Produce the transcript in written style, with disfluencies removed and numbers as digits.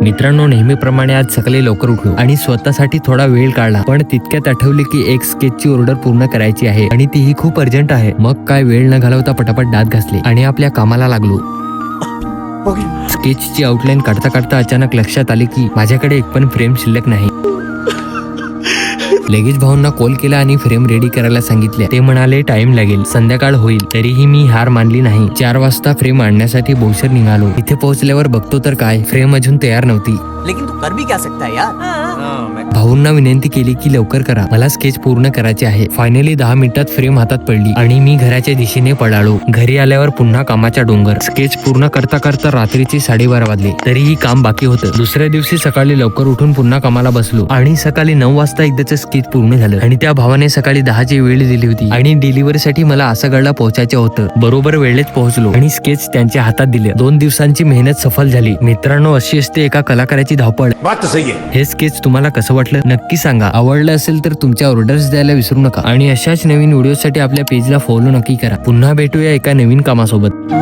मित्रांनो, नेहमीप्रमाणे आज सकाळी लवकर उठलो आणि स्वतःसाठी थोडा वेळ काढला. पण तितक्यात आठवले की एक स्केचची ऑर्डर पूर्ण करायची आहे आणि तीही खूप अर्जंट आहे. मग काय वेळ न घालवता पटापट दात घासले आणि आपल्या कामाला लागलो. स्केचची आउटलाईन काढता काढता अचानक लक्षात आले की माझ्याकडे एक पण फ्रेम शिल्लक नाही. लगेच भाऊंना कॉल केला आणि फ्रेम रेडी करायला सांगितले. ते म्हणाले टाइम लागेल, संध्याकाळ होईल. तरीही मी हार मानली नाही. 4 वाजता फ्रेम आणण्यासाठी भोसर निघालो. इथे पोहोचल्यावर बघतो तर काय, फ्रेम अजून तयार नव्हती. लेकिन तू कर भी क्या सकता है यार। भाऊंना विनंती केली की लवकर करा, मला स्केच पूर्ण करायचे आहे. फायनली 10 मिनिटात फ्रेम हातात पडली आणि मी घराच्या दिशेने पळालो. घरी आल्यावर पुन्हा कामाचा डोंगर. स्केच पूर्ण करता करता रात्रीचे 12:30 वाजले. तरीही काम बाकी होतं. दुसऱ्या दिवशी सकाळी लवकर उठून पुन्हा कामाला बसलो आणि सकाळी 9 वाजता एकदाच स्केच पूर्ण झालं. आणि त्या भावाने सकाळी 10ची वेळ दिली होती आणि डिलिव्हरीसाठी मला आसगडला पोहोचायचं होतं. बरोबर वेळेत पोहोचलो आणि स्केच त्यांच्या हातात दिले. 2 दिवसांची मेहनत सफल झाली. मित्रांनो, अशी असते एका कलाकाराची धावपळ. बात तो सही है। हे स्केच तुम्हाला कसं वाटलं नक्की सांगा. आवडलं असेल तर तुमच्या ऑर्डर्स द्यायला विसरू नका आणि अशाच नवीन व्हिडिओसाठी आपल्या पेजला फॉलो नक्की करा. पुन्हा भेटूया एका नवीन कामासोबत.